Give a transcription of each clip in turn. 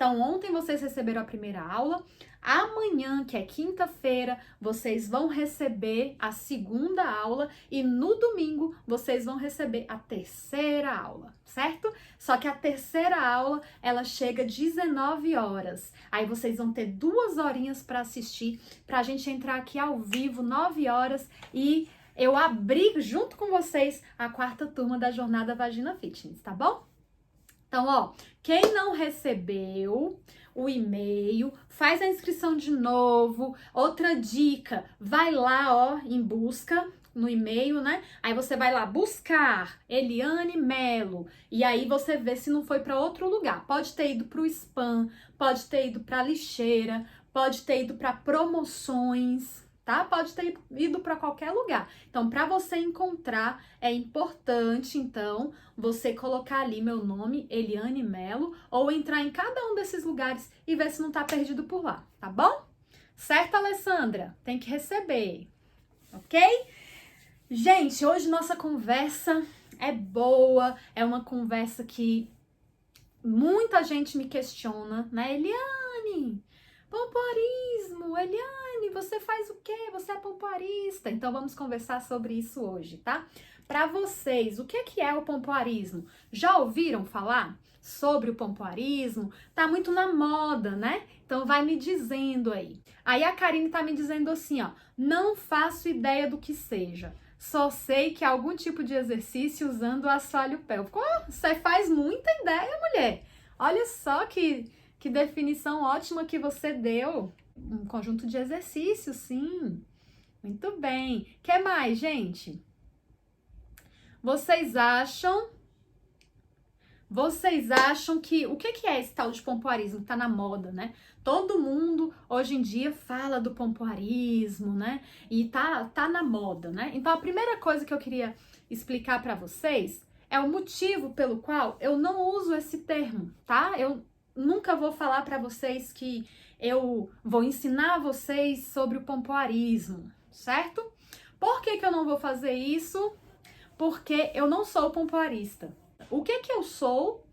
Então, ontem vocês receberam a primeira aula. Amanhã, que é quinta-feira, vocês vão receber a segunda aula e no domingo vocês vão receber a terceira aula, certo? Só que a terceira aula, ela chega às 19 horas. Aí vocês vão ter 2 horinhas para assistir, pra gente entrar aqui ao vivo, 9 horas, e eu abrir junto com vocês a 4ª turma da Jornada Vagina Fitness, tá bom? Então, ó, quem não recebeu o e-mail, faz a inscrição de novo. Outra dica, vai lá, ó, em busca no e-mail, né? Aí você vai lá buscar Eliane Melo e aí você vê se não foi para outro lugar. Pode ter ido para o spam, pode ter ido para lixeira, pode ter ido para promoções, tá? Pode ter ido para qualquer lugar. Então, para você encontrar, é importante, então, você colocar ali meu nome, Eliane Melo, ou entrar em cada um desses lugares e ver se não tá perdido por lá, tá bom? Certo, Alessandra? Tem que receber, ok? Gente, hoje nossa conversa é boa, é uma conversa que muita gente me questiona, né? Eliane, pompoarismo, Eliane, você faz o quê? Você é pompoarista. Então vamos conversar sobre isso hoje, tá? Para vocês, o que é o pompoarismo? Já ouviram falar sobre o pompoarismo? Tá muito na moda, né? Então vai me dizendo aí. Aí a Karine tá me dizendo assim, ó, não faço ideia do que seja. Só sei que é algum tipo de exercício usando o assoalho pélvico. Oh, você faz muita ideia, mulher. Olha só que definição ótima que você deu. Um conjunto de exercícios, sim. Muito bem. O que mais, gente? Vocês acham que... O que é esse tal de pompoarismo que tá na moda, né? Todo mundo, hoje em dia, fala do pompoarismo, né? E tá na moda, né? Então, a primeira coisa que eu queria explicar para vocês é o motivo pelo qual eu não uso esse termo, tá? Eu nunca vou falar para vocês que eu vou ensinar vocês sobre o pompoarismo, certo? Por que eu não vou fazer isso? Porque eu não sou pompoarista. O que eu sou?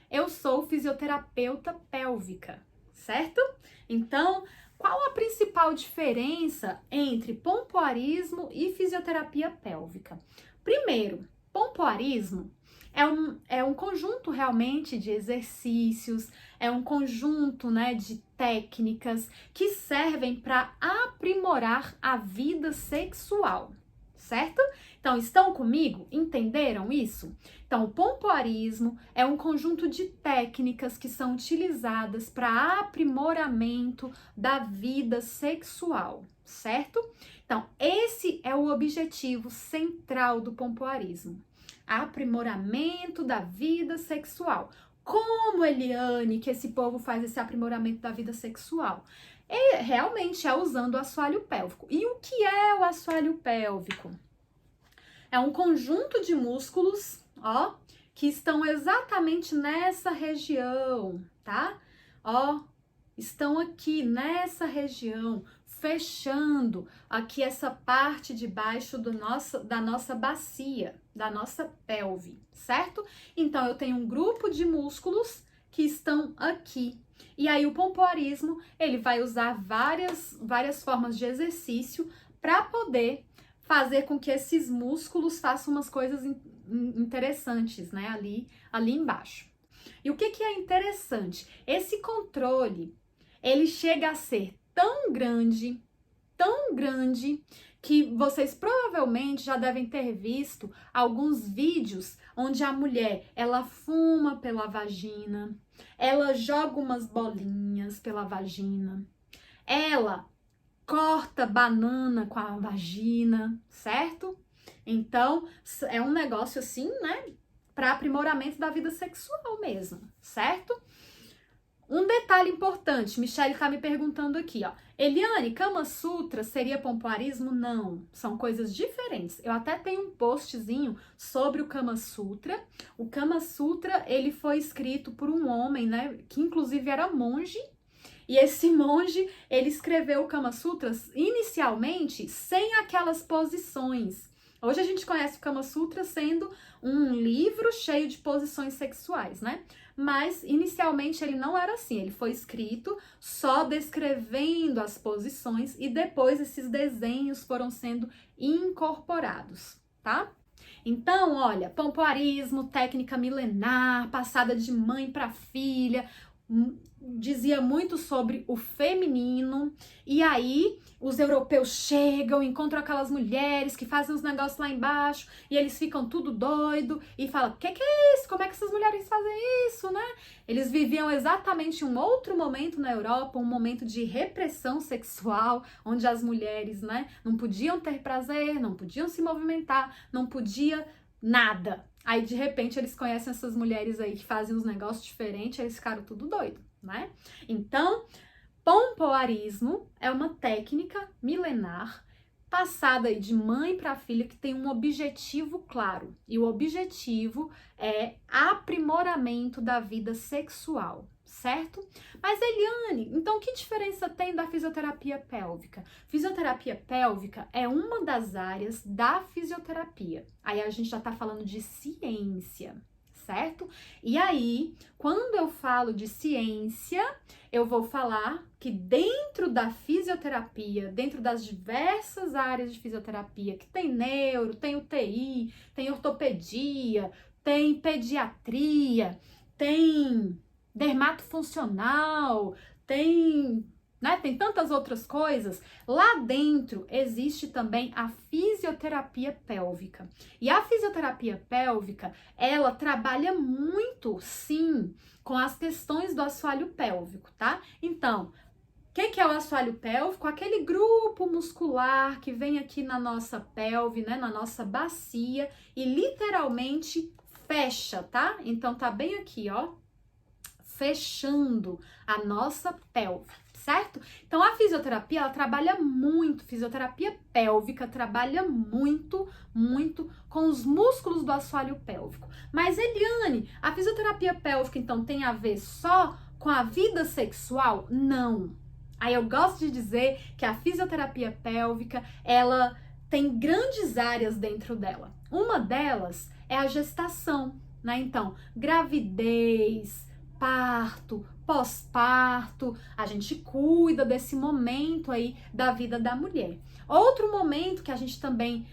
Eu sou fisioterapeuta pélvica, certo? Então, qual a principal diferença entre pompoarismo e fisioterapia pélvica? Primeiro, pompoarismo é um conjunto realmente de exercícios, é um conjunto, né, de técnicas que servem para aprimorar a vida sexual, certo? Então, estão comigo? Entenderam isso? Então, o pompoarismo é um conjunto de técnicas que são utilizadas para aprimoramento da vida sexual, certo? Então, esse é o objetivo central do pompoarismo. Aprimoramento da vida sexual. Como, Eliane, que esse povo faz esse aprimoramento da vida sexual? Realmente é usando o assoalho pélvico. E o que é o assoalho pélvico? É um conjunto de músculos, ó, que estão exatamente nessa região, tá? Ó, estão aqui nessa região, fechando aqui essa parte de baixo da nossa bacia, da nossa pelve, certo? Então, eu tenho um grupo de músculos que estão aqui. E aí, o pompoarismo, ele vai usar várias formas de exercício para poder fazer com que esses músculos façam umas coisas interessantes, né, ali embaixo. E o que é interessante? Esse controle, ele chega a ser tão grande, que vocês provavelmente já devem ter visto alguns vídeos onde a mulher, ela fuma pela vagina, ela joga umas bolinhas pela vagina, ela corta banana com a vagina, certo? Então, é um negócio assim, né, para aprimoramento da vida sexual mesmo, certo? Um detalhe importante, Michelle tá me perguntando aqui, ó. Eliane, Kama Sutra seria pompoarismo? Não, são coisas diferentes. Eu até tenho um postzinho sobre o Kama Sutra. O Kama Sutra, ele foi escrito por um homem, né, que inclusive era monge. E esse monge, ele escreveu o Kama Sutra inicialmente sem aquelas posições. Hoje a gente conhece o Kama Sutra sendo um livro cheio de posições sexuais, né? mas inicialmente ele não era assim, ele foi escrito só descrevendo as posições e depois esses desenhos foram sendo incorporados, tá? Então, olha, pompoarismo, técnica milenar, passada de mãe para filha, dizia muito sobre o feminino, e aí os europeus chegam, encontram aquelas mulheres que fazem os negócios lá embaixo, e eles ficam tudo doido, e falam, que é isso? Como é que essas mulheres fazem isso, né? Eles viviam exatamente um outro momento na Europa, um momento de repressão sexual, onde as mulheres, né, não podiam ter prazer, não podiam se movimentar, não podia nada. Aí, de repente, eles conhecem essas mulheres aí que fazem uns negócios diferentes, eles ficaram tudo doido, né? Então, pompoarismo é uma técnica milenar passada aí de mãe para filha que tem um objetivo claro. E o objetivo é aprimoramento da vida sexual, certo? Mas Eliane, então que diferença tem da fisioterapia pélvica? Fisioterapia pélvica é uma das áreas da fisioterapia. Aí a gente já tá falando de ciência, certo? E aí, quando eu falo de ciência, eu vou falar que dentro da fisioterapia, dentro das diversas áreas de fisioterapia, que tem neuro, tem UTI, tem ortopedia, tem pediatria, tem dermatofuncional, tem tantas outras coisas. Lá dentro existe também a fisioterapia pélvica. E a fisioterapia pélvica, ela trabalha muito, sim, com as questões do assoalho pélvico, tá? Então, o que é o assoalho pélvico? Aquele grupo muscular que vem aqui na nossa pelve, né, na nossa bacia e literalmente fecha, tá? Então tá bem aqui, ó, fechando a nossa pelve, certo? Então a fisioterapia, ela trabalha muito, fisioterapia pélvica trabalha muito, muito com os músculos do assoalho pélvico. Mas Eliane, a fisioterapia pélvica então tem a ver só com a vida sexual? Não. Aí eu gosto de dizer que a fisioterapia pélvica, ela tem grandes áreas dentro dela. Uma delas é a gestação, né? Então, gravidez, parto, pós-parto, a gente cuida desse momento aí da vida da mulher. Outro momento que a gente também,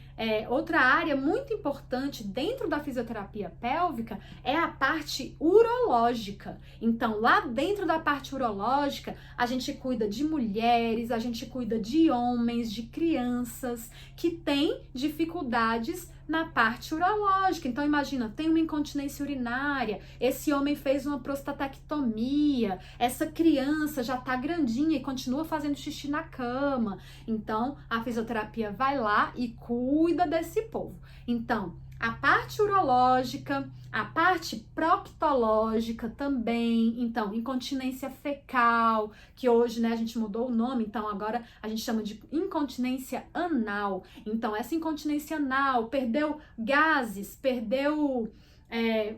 outra área muito importante dentro da fisioterapia pélvica é a parte urológica. Então, lá dentro da parte urológica, a gente cuida de mulheres, a gente cuida de homens, de crianças que têm dificuldades na parte urológica. Então, imagina, tem uma incontinência urinária, esse homem fez uma prostatectomia, essa criança já tá grandinha e continua fazendo xixi na cama. Então, a fisioterapia vai lá e cuida desse povo. Então, a parte urológica, a parte proctológica também, então, incontinência fecal, que hoje, né, a gente mudou o nome, então agora a gente chama de incontinência anal. Então, essa incontinência anal perdeu gases, perdeu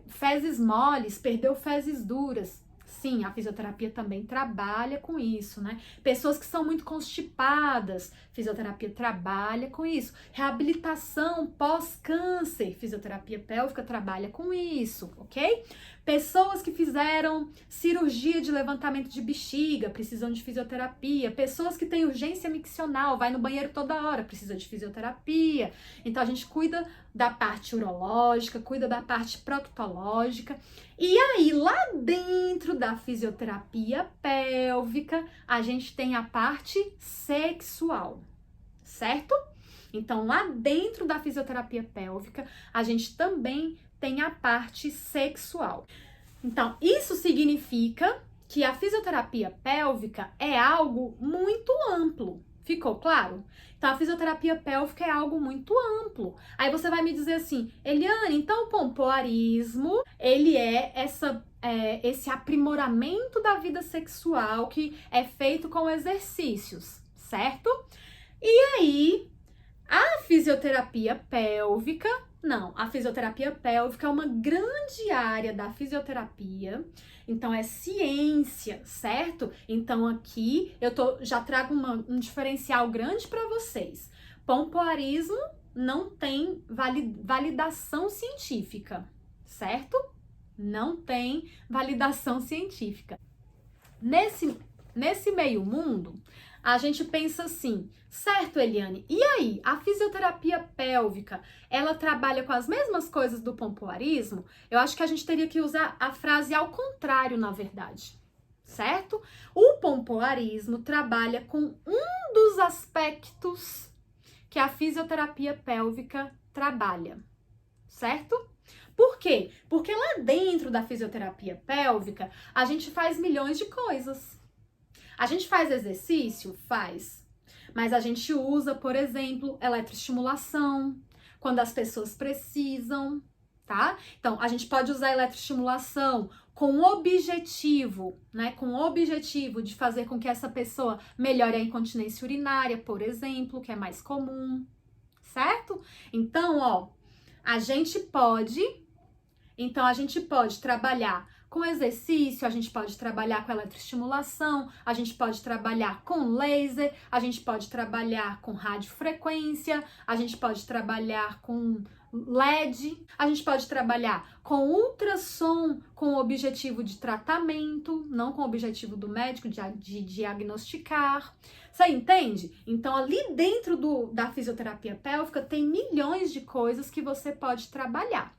fezes moles, perdeu fezes duras. Sim, a fisioterapia também trabalha com isso, né? Pessoas que são muito constipadas, fisioterapia trabalha com isso. Reabilitação pós-câncer, fisioterapia pélvica trabalha com isso, ok? Pessoas que fizeram cirurgia de levantamento de bexiga, precisam de fisioterapia. Pessoas que têm urgência miccional, vai no banheiro toda hora, precisa de fisioterapia. Então, a gente cuida da parte urológica, cuida da parte proctológica. E aí, lá dentro da fisioterapia pélvica, a gente tem a parte sexual, certo? Então, lá dentro da fisioterapia pélvica, a gente também tem a parte sexual. Então, isso significa que a fisioterapia pélvica é algo muito amplo. Ficou claro? Então, a fisioterapia pélvica é algo muito amplo. Aí você vai me dizer assim, Eliane, então o pompoarismo, ele é esse aprimoramento da vida sexual que é feito com exercícios, certo? E aí, a fisioterapia pélvica, não, a fisioterapia pélvica é uma grande área da fisioterapia, então é ciência, certo? Então aqui eu já trago um diferencial grande para vocês. Pompoarismo não tem validação científica, certo? Não tem validação científica. Nesse meio mundo, a gente pensa assim, certo, Eliane, e aí, a fisioterapia pélvica, ela trabalha com as mesmas coisas do pompoarismo? Eu acho que a gente teria que usar a frase ao contrário, na verdade, certo? O pompoarismo trabalha com um dos aspectos que a fisioterapia pélvica trabalha, certo? Por quê? Porque lá dentro da fisioterapia pélvica, a gente faz milhões de coisas. A gente faz exercício? Faz. Mas a gente usa, por exemplo, eletroestimulação, quando as pessoas precisam, tá? Então, a gente pode usar eletroestimulação com o objetivo, né? Com o objetivo de fazer com que essa pessoa melhore a incontinência urinária, por exemplo, que é mais comum, certo? Então, ó, a gente pode trabalhar com exercício, a gente pode trabalhar com eletroestimulação, a gente pode trabalhar com laser, a gente pode trabalhar com radiofrequência, a gente pode trabalhar com LED, a gente pode trabalhar com ultrassom com o objetivo de tratamento, não com o objetivo do médico de diagnosticar. Você entende? Então, ali dentro da fisioterapia pélvica tem milhões de coisas que você pode trabalhar.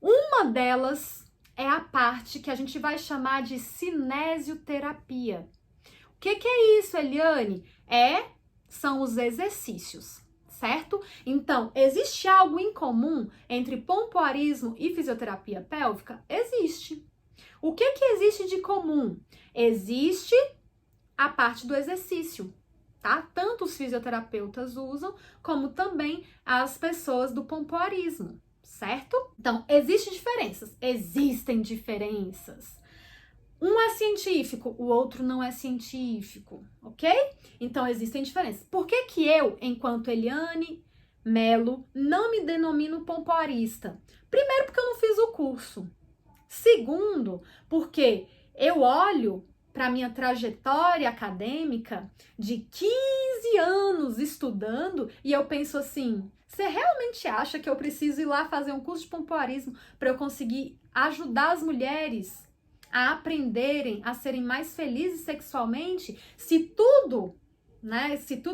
Uma delas é a parte que a gente vai chamar de cinesioterapia. O que é isso, Eliane? São os exercícios, certo? Então, existe algo em comum entre pompoarismo e fisioterapia pélvica? Existe. O que existe de comum? Existe a parte do exercício, tá? Tanto os fisioterapeutas usam, como também as pessoas do pompoarismo. Certo? Então, existem diferenças. Um é científico, o outro não é científico, ok? Então, existem diferenças. Por que eu, enquanto Eliane Melo, não me denomino pompoarista? Primeiro, porque eu não fiz o curso. Segundo, porque eu olho para minha trajetória acadêmica de 15 anos estudando e eu penso assim, você realmente acha que eu preciso ir lá fazer um curso de pompoarismo para eu conseguir ajudar as mulheres a aprenderem a serem mais felizes sexualmente? Se tudo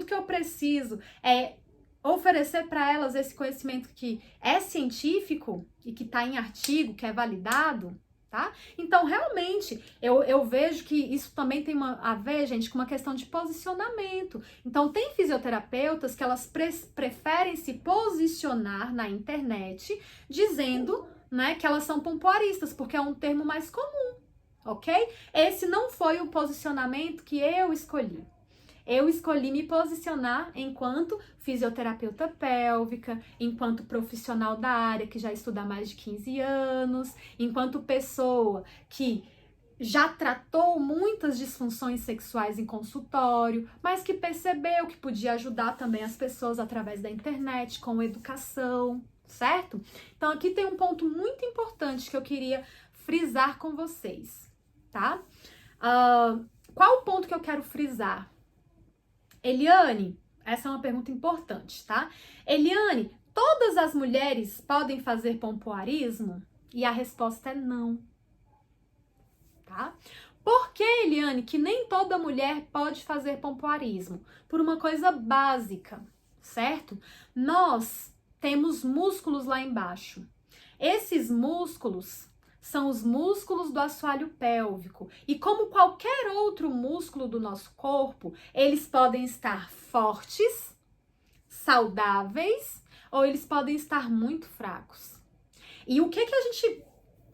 que eu preciso é oferecer para elas esse conhecimento que é científico e que está em artigo, que é validado, tá? Então, realmente, eu vejo que isso também tem a ver, gente, com uma questão de posicionamento. Então, tem fisioterapeutas que elas preferem se posicionar na internet dizendo, né, que elas são pompoaristas, porque é um termo mais comum, ok? Esse não foi o posicionamento que eu escolhi. Eu escolhi me posicionar enquanto fisioterapeuta pélvica, enquanto profissional da área que já estuda há mais de 15 anos, enquanto pessoa que já tratou muitas disfunções sexuais em consultório, mas que percebeu que podia ajudar também as pessoas através da internet, com educação, certo? Então aqui tem um ponto muito importante que eu queria frisar com vocês, tá? Qual o ponto que eu quero frisar? Eliane, essa é uma pergunta importante, tá? Eliane, todas as mulheres podem fazer pompoarismo? E a resposta é não, tá? Por que, Eliane, que nem toda mulher pode fazer pompoarismo? Por uma coisa básica, certo? Nós temos músculos lá embaixo. Esses músculos são os músculos do assoalho pélvico. E como qualquer outro músculo do nosso corpo, eles podem estar fortes, saudáveis, ou eles podem estar muito fracos. E o que a gente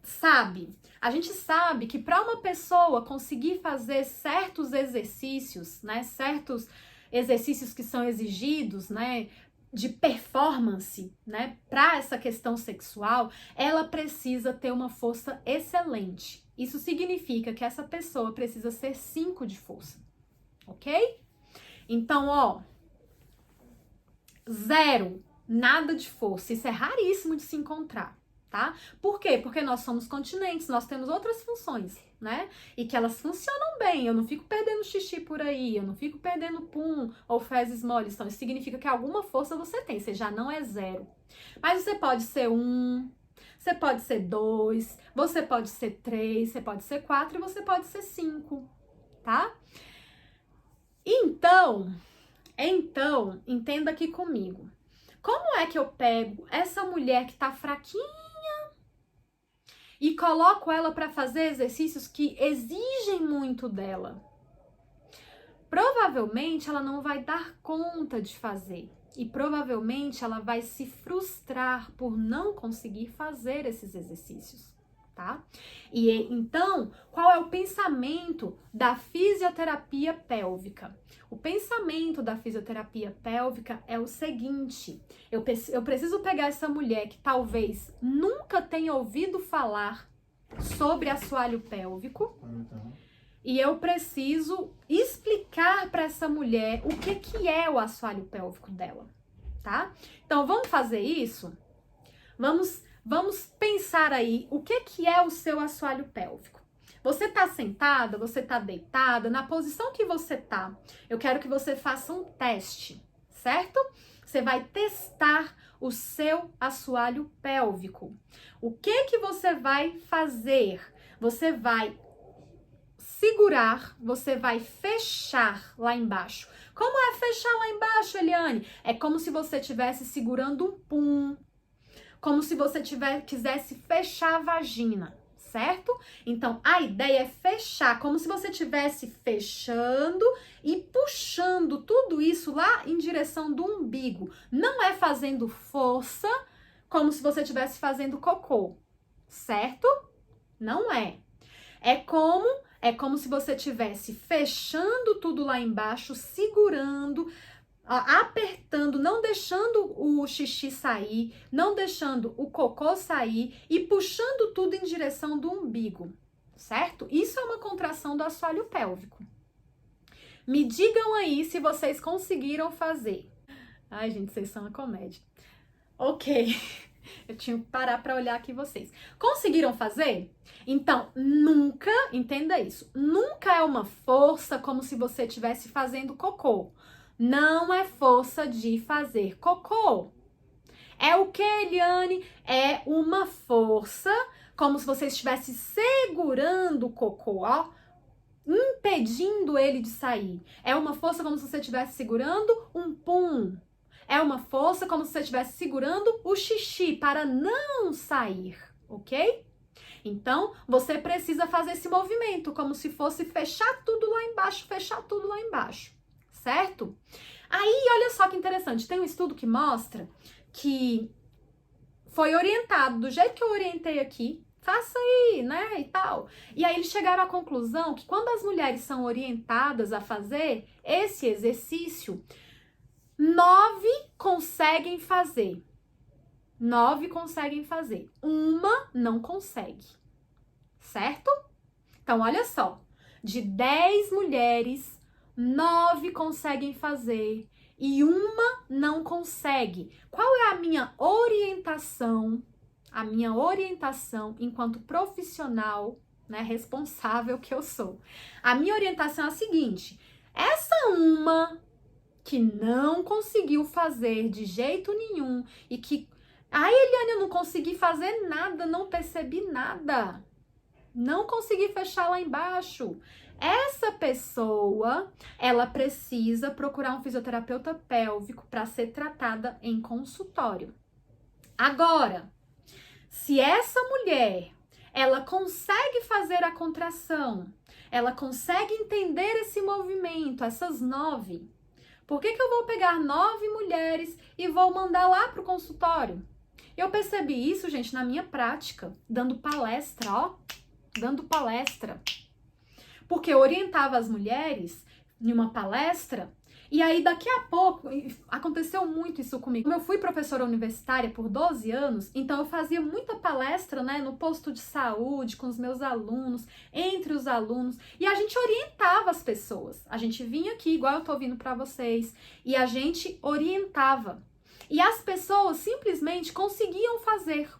sabe? A gente sabe que para uma pessoa conseguir fazer certos exercícios, né, certos exercícios que são exigidos, né, de performance, né, para essa questão sexual, ela precisa ter uma força excelente. Isso significa que essa pessoa precisa ser 5 de força, ok? Então, ó, 0, nada de força. Isso é raríssimo de se encontrar, tá? Por quê? Porque nós somos continentes, nós temos outras funções, né? E que elas funcionam bem. Eu não fico perdendo xixi por aí, eu não fico perdendo pum ou fezes moles. Então, isso significa que alguma força você tem, você já não é 0. Mas você pode ser 1, Você pode ser 2, você pode ser 3, você pode ser 4 e você pode ser 5, tá? Então, entenda aqui comigo. Como é que eu pego essa mulher que tá fraquinha e coloco ela para fazer exercícios que exigem muito dela? Provavelmente ela não vai dar conta de fazer. E provavelmente ela vai se frustrar por não conseguir fazer esses exercícios, tá? E então, qual é o pensamento da fisioterapia pélvica? O pensamento da fisioterapia pélvica é o seguinte: eu preciso pegar essa mulher que talvez nunca tenha ouvido falar sobre assoalho pélvico. E eu preciso explicar para essa mulher o que é o assoalho pélvico dela, tá? Então, vamos fazer isso? Vamos pensar aí o que é o seu assoalho pélvico. Você tá sentada, você tá deitada, na posição que você tá, eu quero que você faça um teste, certo? Você vai testar o seu assoalho pélvico. O que você vai fazer? Você vai segurar, você vai fechar lá embaixo. Como é fechar lá embaixo, Eliane? É como se você estivesse segurando um pum, como se você quisesse fechar a vagina, certo? Então, a ideia é fechar, como se você estivesse fechando e puxando tudo isso lá em direção do umbigo. Não é fazendo força, como se você estivesse fazendo cocô, certo? Não é. É como se você estivesse fechando tudo lá embaixo, segurando, apertando, não deixando o xixi sair, não deixando o cocô sair e puxando tudo em direção do umbigo, certo? Isso é uma contração do assoalho pélvico. Me digam aí se vocês conseguiram fazer. Ai, gente, vocês são uma comédia. Ok. Eu tinha que parar para olhar aqui vocês. Conseguiram fazer? Então, nunca, entenda isso, nunca é uma força como se você estivesse fazendo cocô. Não é força de fazer cocô. É o que, Eliane? É uma força como se você estivesse segurando o cocô, ó, impedindo ele de sair. É uma força como se você estivesse segurando um pum. É uma força como se você estivesse segurando o xixi para não sair, ok? Então, você precisa fazer esse movimento, como se fosse fechar tudo lá embaixo, fechar tudo lá embaixo, certo? Aí, olha só que interessante, tem um estudo que mostra que foi orientado do jeito que eu orientei aqui, faça aí, né, e tal. E aí eles chegaram à conclusão que quando as mulheres são orientadas a fazer esse exercício, 9 conseguem fazer. 9 conseguem fazer. Uma não consegue. Certo? Então, olha só. De 10 mulheres, 9 conseguem fazer e uma não consegue. Qual é a minha orientação? A minha orientação enquanto profissional, né, responsável que eu sou. A minha orientação é a seguinte: essa uma que não conseguiu fazer de jeito nenhum e que, ai, Eliane, eu não consegui fazer nada, não percebi nada, não consegui fechar lá embaixo. Essa pessoa, ela precisa procurar um fisioterapeuta pélvico para ser tratada em consultório. Agora, se essa mulher, ela consegue fazer a contração, ela consegue entender esse movimento, essas 9, por que eu vou pegar 9 mulheres e vou mandar lá para o consultório? Eu percebi isso, gente, na minha prática, dando palestra, ó, dando palestra. Porque eu orientava as mulheres em uma palestra e aí daqui a pouco, aconteceu muito isso comigo. Como eu fui professora universitária por 12 anos, então eu fazia muita palestra, né, no posto de saúde, com os meus alunos, entre os alunos, e a gente orientava as pessoas. A gente vinha aqui, igual eu tô vindo para vocês, e a gente orientava. E as pessoas simplesmente conseguiam fazer.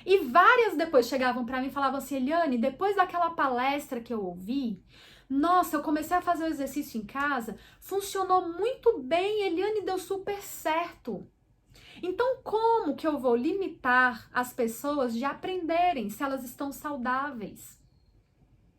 E várias depois chegavam para mim e falavam assim: Eliane, depois daquela palestra que eu ouvi, nossa, eu comecei a fazer o exercício em casa, funcionou muito bem, Eliane, deu super certo. Então, como que eu vou limitar as pessoas de aprenderem se elas estão saudáveis?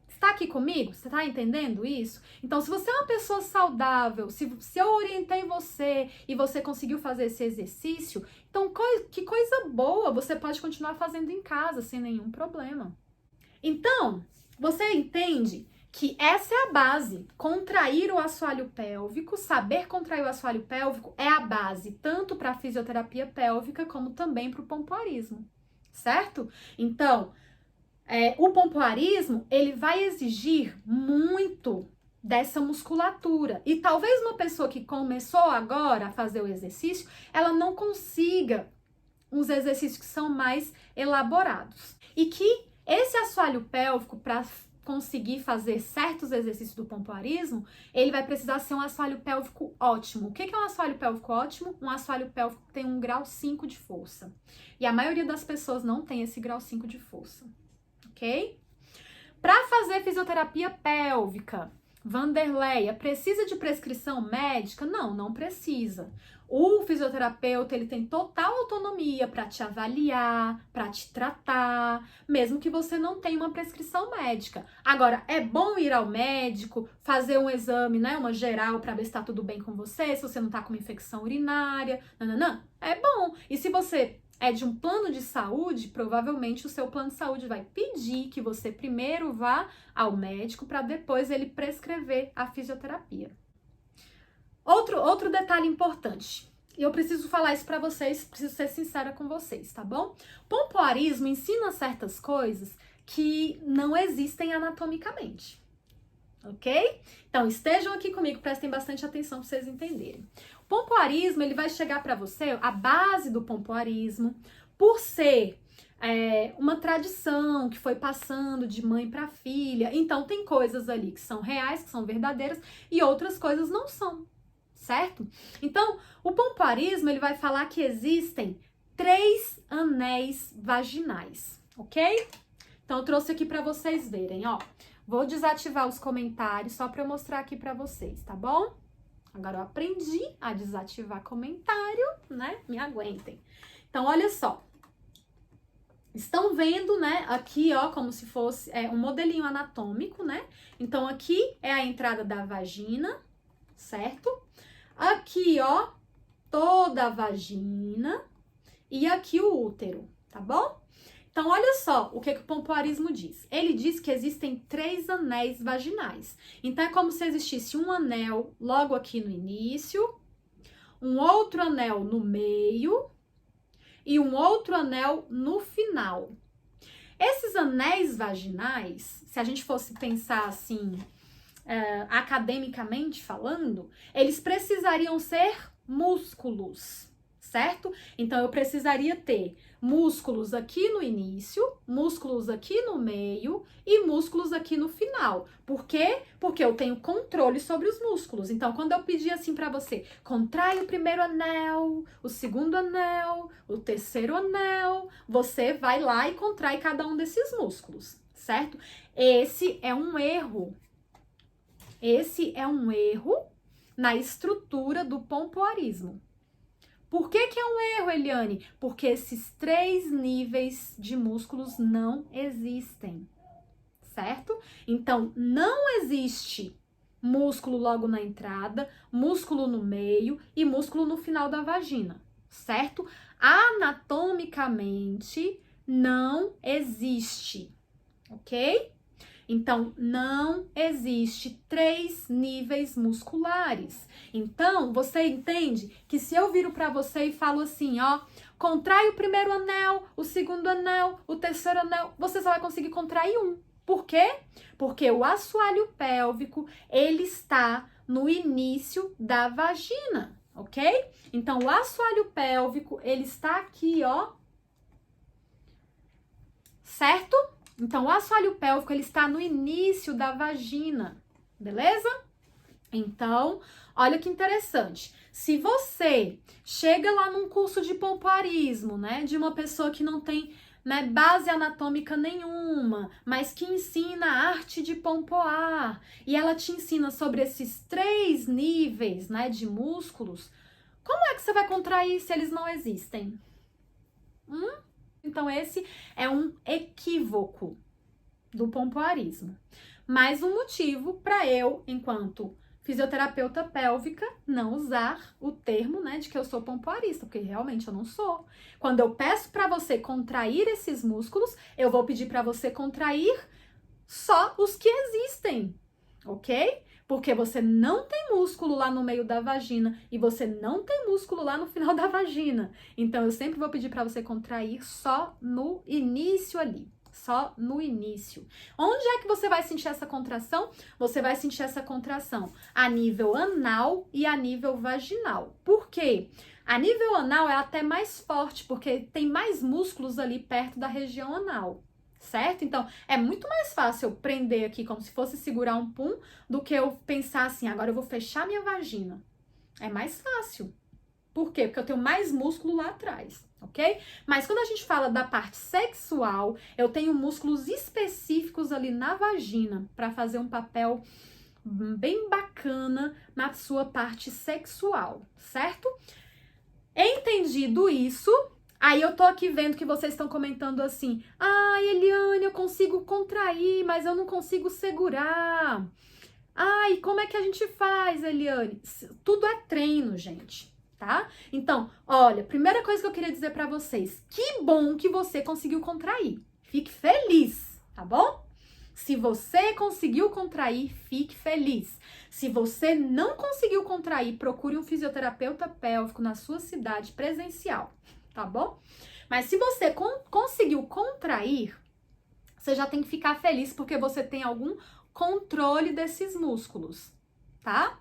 Está aqui comigo? Você está entendendo isso? Então, se você é uma pessoa saudável, se eu orientei você e você conseguiu fazer esse exercício, então que coisa boa, você pode continuar fazendo em casa sem nenhum problema. Então, você entende que essa é a base. Contrair o assoalho pélvico, saber contrair o assoalho pélvico é a base tanto para a fisioterapia pélvica como também para o pompoarismo, certo? Então, o pompoarismo, ele vai exigir muito dessa musculatura. E talvez uma pessoa que começou agora a fazer o exercício, ela não consiga uns exercícios que são mais elaborados. E que esse assoalho pélvico, para conseguir fazer certos exercícios do pompoarismo, ele vai precisar ser um assoalho pélvico ótimo. O que é um assoalho pélvico ótimo? Um assoalho pélvico que tem um grau 5 de força. E a maioria das pessoas não tem esse grau 5 de força. Ok? Para fazer fisioterapia pélvica, Vanderleia, precisa de prescrição médica? Não, não precisa. O fisioterapeuta, ele tem total autonomia para te avaliar, para te tratar, mesmo que você não tenha uma prescrição médica. Agora, é bom ir ao médico, fazer um exame, né, uma geral para ver se está tudo bem com você, se você não está com uma infecção urinária, nananã. É bom. E se você é de um plano de saúde, provavelmente o seu plano de saúde vai pedir que você primeiro vá ao médico para depois ele prescrever a fisioterapia. Outro detalhe importante, e eu preciso falar isso para vocês, preciso ser sincera com vocês, tá bom? Pompoarismo ensina certas coisas que não existem anatomicamente, ok? Então, estejam aqui comigo, prestem bastante atenção para vocês entenderem. O pompoarismo, ele vai chegar para você, a base do pompoarismo, por ser uma tradição que foi passando de mãe para filha. Então, tem coisas ali que são reais, que são verdadeiras, e outras coisas não são, certo? Então, o pompoarismo, ele vai falar que existem 3 anéis vaginais, ok? Então, eu trouxe aqui para vocês verem, ó. Vou desativar os comentários só para eu mostrar aqui para vocês, tá bom? Agora eu aprendi a desativar comentário, né? Me aguentem. Então, olha só. Estão vendo, né? Aqui, ó, como se fosse um modelinho anatômico, né? Então, aqui é a entrada da vagina, certo? Aqui, ó, toda a vagina e aqui o útero, tá bom? Então, olha só o que o pompoarismo diz. Ele diz que existem 3 anéis vaginais. Então, é como se existisse um anel logo aqui no início, um outro anel no meio e um outro anel no final. Esses anéis vaginais, se a gente fosse pensar assim, academicamente falando, eles precisariam ser músculos, certo? Então, eu precisaria ter músculos aqui no início, músculos aqui no meio e músculos aqui no final. Por quê? Porque eu tenho controle sobre os músculos. Então, quando eu pedir assim para você, contrai o primeiro anel, o segundo anel, o terceiro anel, você vai lá e contrai cada um desses músculos, certo? Esse é um erro. Esse é um erro na estrutura do pompoarismo. Por que é um erro, Eliane? Porque esses 3 níveis de músculos não existem, certo? Então, não existe músculo logo na entrada, músculo no meio e músculo no final da vagina, certo? Anatomicamente, não existe, ok? Então, não existe 3 níveis musculares. Então, você entende que se eu viro para você e falo assim, ó, contrai o primeiro anel, o segundo anel, o terceiro anel, você só vai conseguir contrair um. Por quê? Porque o assoalho pélvico, ele está no início da vagina, ok? Então, o assoalho pélvico, ele está aqui, ó, certo? Então, o assoalho pélvico, ele está no início da vagina, beleza? Então, olha que interessante. Se você chega lá num curso de pompoarismo, né, de uma pessoa que não tem, né, base anatômica nenhuma, mas que ensina a arte de pompoar, e ela te ensina sobre esses 3 níveis, né, de músculos, Como é que você vai contrair se eles não existem? Então, esse é um equívoco do pompoarismo. Mais um motivo para eu, enquanto fisioterapeuta pélvica, não usar o termo, né, de que eu sou pompoarista, porque realmente eu não sou. Quando eu peço para você contrair esses músculos, eu vou pedir para você contrair só os que existem, ok? Porque você não tem músculo lá no meio da vagina e você não tem músculo lá no final da vagina. Então, eu sempre vou pedir para você contrair só no início ali. Só no início. Onde é que você vai sentir essa contração? Você vai sentir essa contração a nível anal e a nível vaginal. Por quê? A nível anal é até mais forte, porque tem mais músculos ali perto da região anal. Certo? Então, é muito mais fácil eu prender aqui como se fosse segurar um pum do que eu pensar assim, agora eu vou fechar minha vagina. É mais fácil. Por quê? Porque eu tenho mais músculo lá atrás, ok? Mas quando a gente fala da parte sexual, eu tenho músculos específicos ali na vagina para fazer um papel bem bacana na sua parte sexual, certo? Entendido isso, aí eu tô aqui vendo que vocês estão comentando assim, ai, Eliane, eu consigo contrair, mas eu não consigo segurar. Ai, como é que a gente faz, Eliane? Tudo é treino, gente, tá? Então, olha, primeira coisa que eu queria dizer pra vocês, que bom que você conseguiu contrair. Fique feliz, tá bom? Se você conseguiu contrair, fique feliz. Se você não conseguiu contrair, procure um fisioterapeuta pélvico na sua cidade presencial, tá bom? Mas se você conseguiu contrair, você já tem que ficar feliz porque você tem algum controle desses músculos, tá?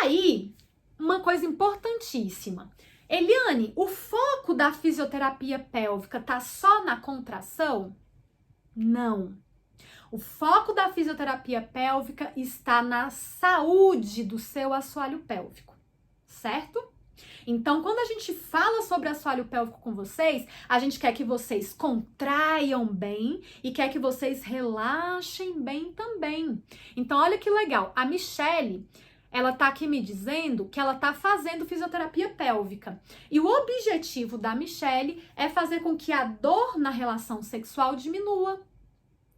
Aí, uma coisa importantíssima. Eliane, o foco da fisioterapia pélvica tá só na contração? Não. O foco da fisioterapia pélvica está na saúde do seu assoalho pélvico, certo? Então, quando a gente fala sobre assoalho pélvico com vocês, a gente quer que vocês contraiam bem e quer que vocês relaxem bem também. Então, olha que legal. A Michele, ela tá aqui me dizendo que ela tá fazendo fisioterapia pélvica. E o objetivo da Michele é fazer com que a dor na relação sexual diminua.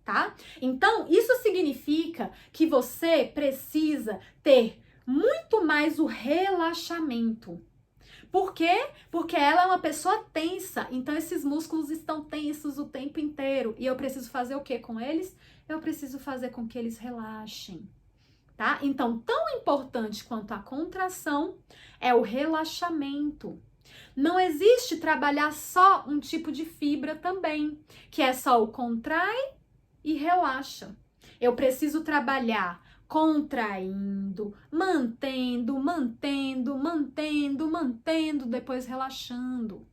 Tá? Então, isso significa que você precisa ter muito mais o relaxamento. Por quê? Porque ela é uma pessoa tensa, então esses músculos estão tensos o tempo inteiro. E eu preciso fazer o que com eles? Eu preciso fazer com que eles relaxem, tá? Então, tão importante quanto a contração é o relaxamento. Não existe trabalhar só um tipo de fibra também, que é só o contrai e relaxa. Eu preciso trabalhar contraindo, mantendo, depois relaxando.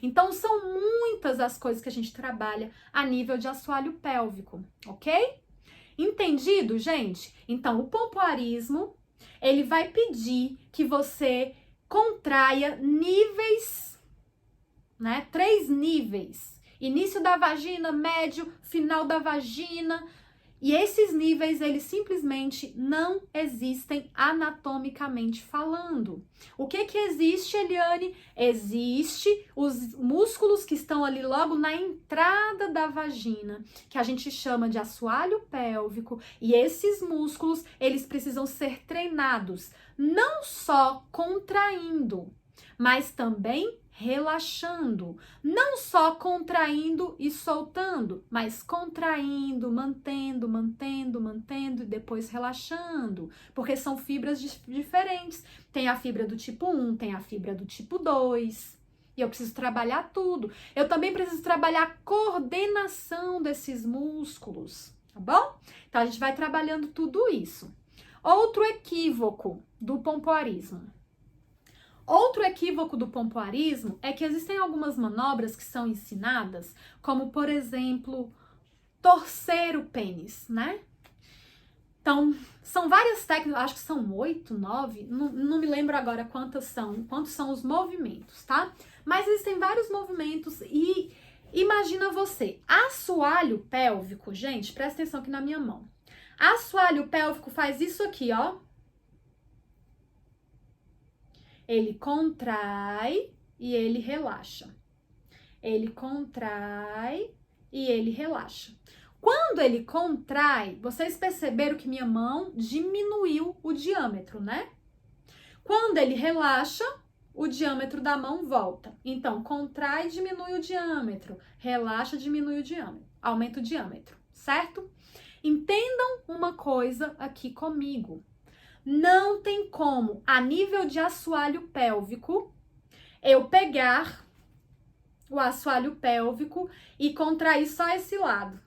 Então, são muitas as coisas que a gente trabalha a nível de assoalho pélvico, ok? Entendido, gente? Então, o pompoarismo, ele vai pedir que você contraia níveis, né? 3 níveis. Início da vagina, médio, final da vagina. E esses níveis, eles simplesmente não existem anatomicamente falando. O que existe, Eliane? Existe os músculos que estão ali logo na entrada da vagina, que a gente chama de assoalho pélvico. E esses músculos, eles precisam ser treinados, não só contraindo, mas também relaxando, não só contraindo e soltando, mas contraindo, mantendo e depois relaxando, porque são fibras diferentes. Tem a fibra do tipo 1, tem a fibra do tipo 2. E eu preciso trabalhar tudo. Eu também preciso trabalhar a coordenação desses músculos, tá bom? Então a gente vai trabalhando tudo isso. Outro equívoco do pompoarismo. Outro equívoco do pompoarismo é que existem algumas manobras que são ensinadas, como, por exemplo, torcer o pênis, né? Então, são várias técnicas, acho que são 8, 9, não me lembro agora quantos são os movimentos, tá? Mas existem vários movimentos e imagina você, assoalho pélvico, gente, presta atenção aqui na minha mão. Assoalho pélvico faz isso aqui, ó. Ele contrai e ele relaxa. Ele contrai e ele relaxa. Quando ele contrai, vocês perceberam que minha mão diminuiu o diâmetro, né? Quando ele relaxa, o diâmetro da mão volta. Então, contrai e diminui o diâmetro. Relaxa, diminui o diâmetro. Aumenta o diâmetro, certo? Entendam uma coisa aqui comigo. Não tem como, a nível de assoalho pélvico, eu pegar o assoalho pélvico e contrair só esse lado.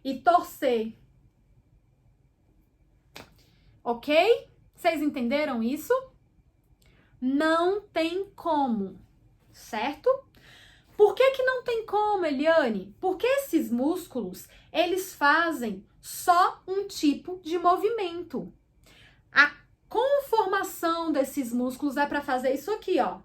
E torcer. Ok? Vocês entenderam isso? Não tem como, certo? Por que que não tem como, Eliane? Porque esses músculos, eles fazem só um tipo de movimento. A conformação desses músculos é para fazer isso aqui, ó.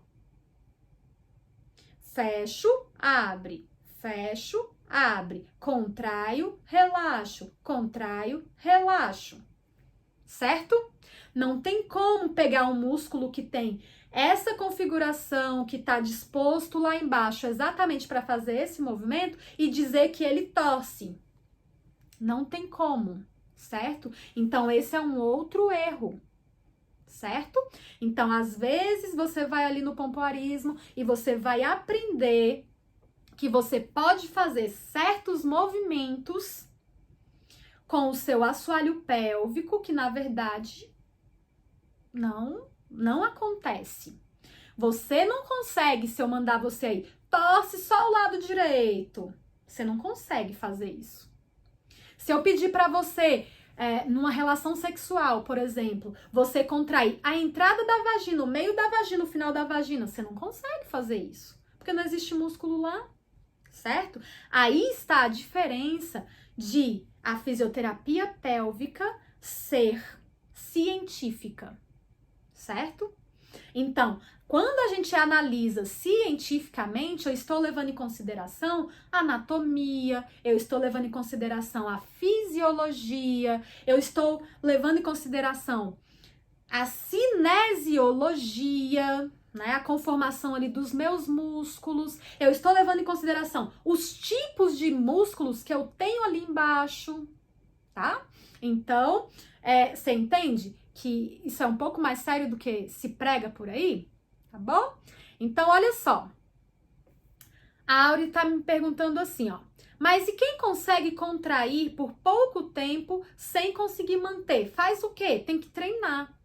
Fecho, abre, fecho, abre, contraio, relaxo, contraio, relaxo. Certo? Não tem como pegar um músculo que tem essa configuração, que está disposto lá embaixo exatamente para fazer esse movimento e dizer que ele torce. Não tem como, certo? Então, esse é um outro erro, certo? Então, às vezes, você vai ali no pompoarismo e você vai aprender que você pode fazer certos movimentos com o seu assoalho pélvico, que na verdade não acontece. Você não consegue, se eu mandar você aí, torce só o lado direito. Você não consegue fazer isso. Se eu pedir para você, numa relação sexual, por exemplo, você contrair a entrada da vagina, o meio da vagina, o final da vagina, você não consegue fazer isso. Porque não existe músculo lá, certo? Aí está a diferença de a fisioterapia pélvica ser científica, certo? Então, quando a gente analisa cientificamente, eu estou levando em consideração a anatomia, eu estou levando em consideração a fisiologia, eu estou levando em consideração a cinesiologia, né, a conformação ali dos meus músculos, eu estou levando em consideração os tipos de músculos que eu tenho ali embaixo, tá? Então, você entende que isso é um pouco mais sério do que se prega por aí, tá bom? Então, olha só. A Auri tá me perguntando assim, ó. Mas e quem consegue contrair por pouco tempo sem conseguir manter? Faz o quê? Tem que treinar.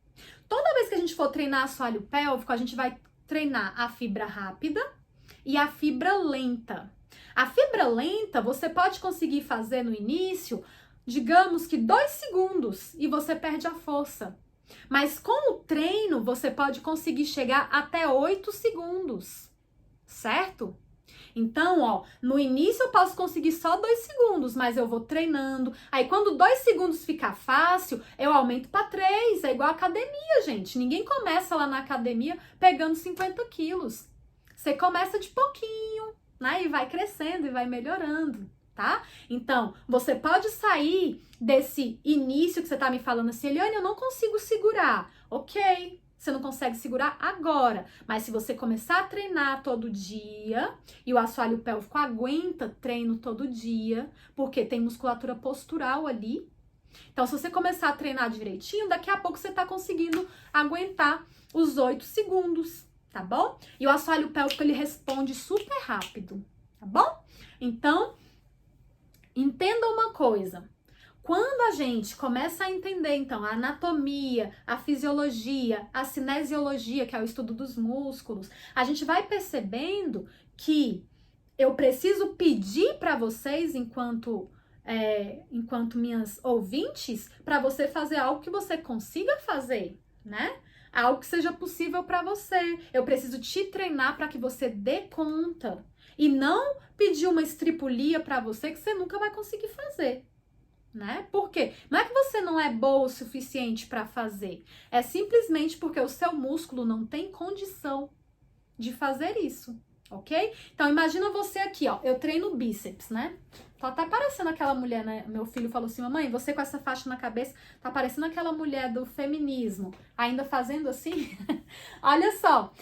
Toda vez que a gente for treinar assoalho pélvico, a gente vai treinar a fibra rápida e a fibra lenta. A fibra lenta, você pode conseguir fazer no início, digamos que 2 segundos, e você perde a força. Mas com o treino, você pode conseguir chegar até 8 segundos, certo? Então, ó, no início eu posso conseguir só 2 segundos, mas eu vou treinando. Aí, quando 2 segundos ficar fácil, eu aumento para 3. É igual academia, gente. Ninguém começa lá na academia pegando 50 quilos. Você começa de pouquinho, né? E vai crescendo e vai melhorando, tá? Então, você pode sair desse início que você tá me falando assim, Eliane, eu não consigo segurar. Ok. Você não consegue segurar agora, mas se você começar a treinar todo dia, e o assoalho pélvico aguenta treino todo dia, porque tem musculatura postural ali. Então, se você começar a treinar direitinho, daqui a pouco você tá conseguindo aguentar os 8 segundos, tá bom? E o assoalho pélvico, ele responde super rápido, tá bom? Então, entenda uma coisa. Quando a gente começa a entender, então, a anatomia, a fisiologia, a cinesiologia, que é o estudo dos músculos, a gente vai percebendo que eu preciso pedir para vocês, enquanto minhas ouvintes, para você fazer algo que você consiga fazer, né? Algo que seja possível para você. Eu preciso te treinar para que você dê conta e não pedir uma estripulia para você que você nunca vai conseguir fazer. Né? Por quê? Não é que você não é boa o suficiente para fazer, é simplesmente porque o seu músculo não tem condição de fazer isso, ok? Então, imagina você aqui, ó, eu treino bíceps, né? Tá até parecendo aquela mulher, né? Meu filho falou assim, mamãe, você com essa faixa na cabeça, tá parecendo aquela mulher do feminismo, ainda fazendo assim? Olha só.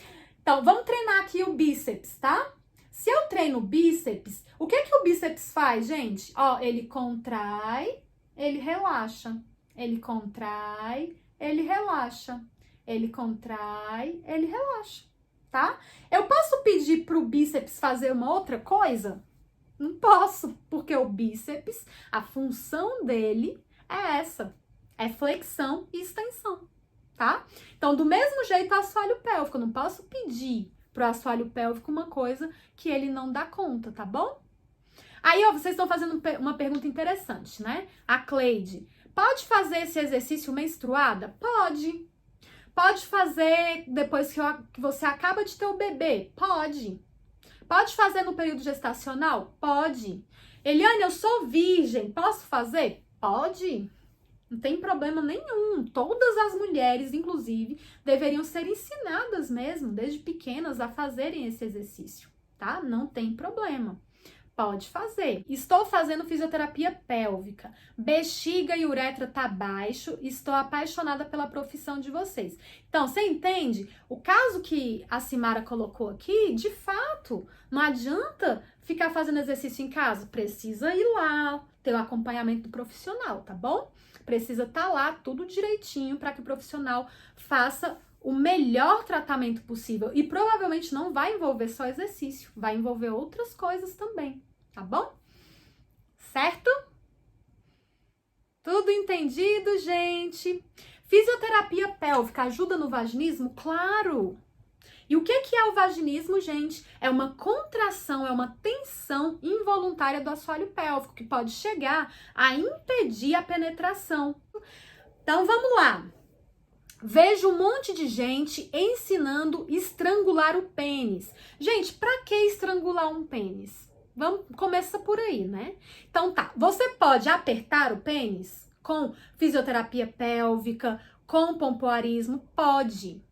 Então, vamos treinar aqui o bíceps, tá? Se eu treino bíceps, o que que o bíceps faz, gente? Ó, ele contrai, ele relaxa. Ele contrai, ele relaxa. Ele contrai, ele relaxa, tá? Eu posso pedir pro bíceps fazer uma outra coisa? Não posso, porque o bíceps, a função dele é essa, é flexão e extensão, tá? Então, do mesmo jeito, o assoalho pélvico, eu não posso pedir pro assoalho pélvico uma coisa que ele não dá conta, tá bom? Aí, ó, vocês estão fazendo uma pergunta interessante, né? A Cleide, pode fazer esse exercício menstruada? Pode. Pode fazer depois que você acaba de ter o bebê? Pode. Pode fazer no período gestacional? Pode. Eliane, eu sou virgem, posso fazer? Pode. Não tem problema nenhum. Todas as mulheres, inclusive, deveriam ser ensinadas mesmo, desde pequenas, a fazerem esse exercício, tá? Não tem problema. Pode fazer. Estou fazendo fisioterapia pélvica. Bexiga e uretra tá baixo. Estou apaixonada pela profissão de vocês. Então, você entende? O caso que a Simara colocou aqui, de fato, não adianta ficar fazendo exercício em casa. Precisa ir lá, ter o acompanhamento do profissional, tá bom? Precisa estar lá tudo direitinho para que o profissional faça o melhor tratamento possível. E provavelmente não vai envolver só exercício, vai envolver outras coisas também. Tá bom? Certo? Tudo entendido, gente? Fisioterapia pélvica ajuda no vaginismo? Claro! E o que é o vaginismo, gente? É uma contração, é uma tensão involuntária do assoalho pélvico, que pode chegar a impedir a penetração. Então, vamos lá. Vejo um monte de gente ensinando estrangular o pênis. Gente, pra que estrangular um pênis? Vamos, começa por aí, né? Então tá, você pode apertar o pênis com fisioterapia pélvica, com pompoarismo? Pode.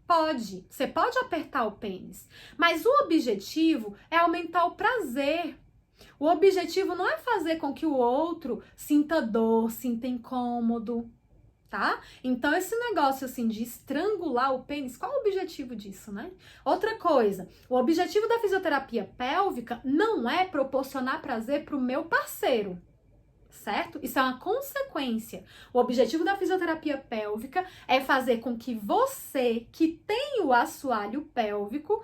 Pode. Você pode apertar o pênis. Mas o objetivo é aumentar o prazer. O objetivo não é fazer com que o outro sinta dor, sinta incômodo, tá? Então, esse negócio, assim, de estrangular o pênis, qual é o objetivo disso, né? Outra coisa, o objetivo da fisioterapia pélvica não é proporcionar prazer pro meu parceiro, certo? Isso é uma consequência. O objetivo da fisioterapia pélvica é fazer com que você, que tem o assoalho pélvico,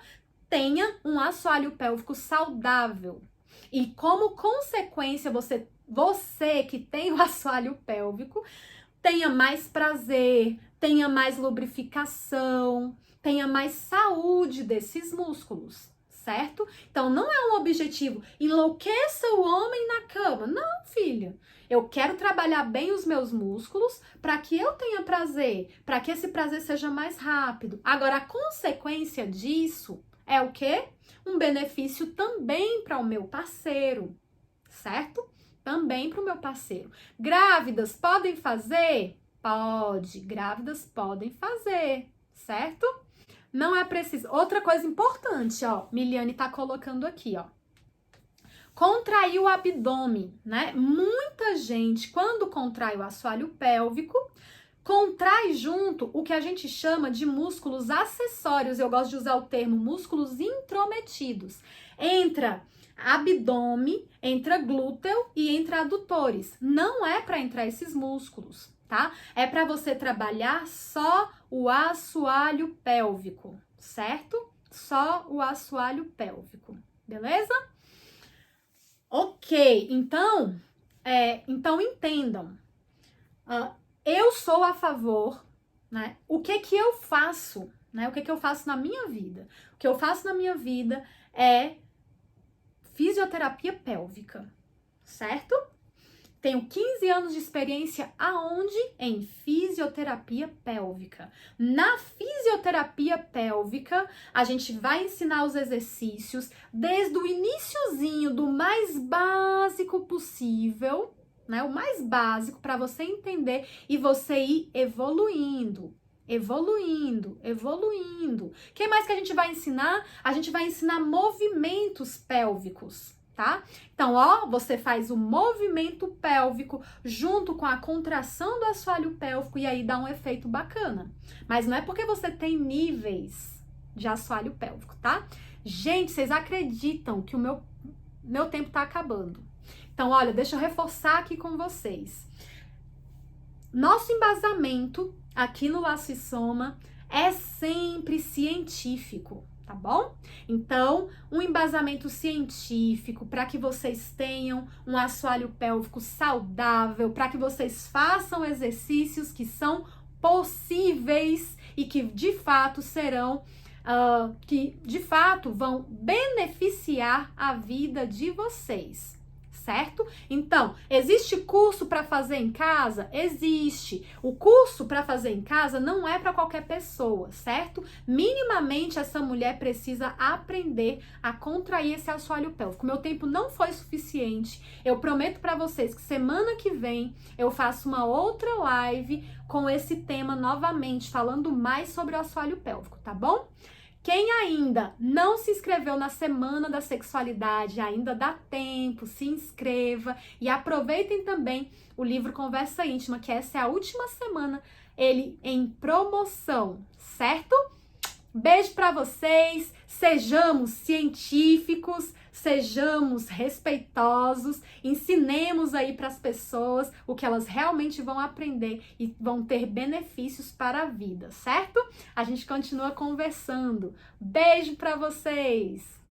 tenha um assoalho pélvico saudável. E como consequência, você que tem o assoalho pélvico, tenha mais prazer, tenha mais lubrificação, tenha mais saúde desses músculos, certo? Então, não é um objetivo, enlouqueça o homem na cama. Não, filha. Eu quero trabalhar bem os meus músculos para que eu tenha prazer, para que esse prazer seja mais rápido. Agora, a consequência disso é o quê? Um benefício também para o meu parceiro, certo? Também para o meu parceiro. Grávidas podem fazer? Pode. Grávidas podem fazer, certo? Não é preciso. Outra coisa importante, ó, Miliane tá colocando aqui, ó. Contrair o abdômen, né? Muita gente, quando contrai o assoalho pélvico, contrai junto o que a gente chama de músculos acessórios. Eu gosto de usar o termo músculos intrometidos. Entra abdômen, entra glúteo e entra adutores. Não é para entrar esses músculos, tá? É para você trabalhar só o assoalho pélvico, certo? Só o assoalho pélvico, beleza? Ok, então entendam. Eu sou a favor, né? O que eu faço, né? O que eu faço na minha vida? O que eu faço na minha vida é fisioterapia pélvica, certo? Tenho 15 anos de experiência aonde? Em fisioterapia pélvica. Na fisioterapia pélvica, a gente vai ensinar os exercícios desde o iniciozinho, do mais básico possível, né? O mais básico para você entender e você ir evoluindo, Evoluindo, evoluindo. O que mais que a gente vai ensinar? A gente vai ensinar movimentos pélvicos, tá? Então, ó, você faz o movimento pélvico junto com a contração do assoalho pélvico e aí dá um efeito bacana. Mas não é porque você tem níveis de assoalho pélvico, tá? Gente, vocês acreditam que o meu tempo tá acabando. Então, olha, deixa eu reforçar aqui com vocês. Nosso embasamento aqui no Laço e Soma é sempre científico, tá bom? Então, um embasamento científico para que vocês tenham um assoalho pélvico saudável, para que vocês façam exercícios que são possíveis e que de fato serão, que de fato vão beneficiar a vida de vocês. Certo? Então, existe curso para fazer em casa? Existe. O curso para fazer em casa não é para qualquer pessoa, certo? Minimamente essa mulher precisa aprender a contrair esse assoalho pélvico. Meu tempo não foi suficiente. Eu prometo para vocês que semana que vem eu faço uma outra live com esse tema novamente, falando mais sobre o assoalho pélvico, tá bom? Quem ainda não se inscreveu na Semana da Sexualidade, ainda dá tempo, se inscreva e aproveitem também o livro Conversa Íntima, que essa é a última semana, ele em promoção, certo? Beijo para vocês, sejamos científicos, sejamos respeitosos, ensinemos aí para as pessoas o que elas realmente vão aprender e vão ter benefícios para a vida, certo? A gente continua conversando. Beijo para vocês!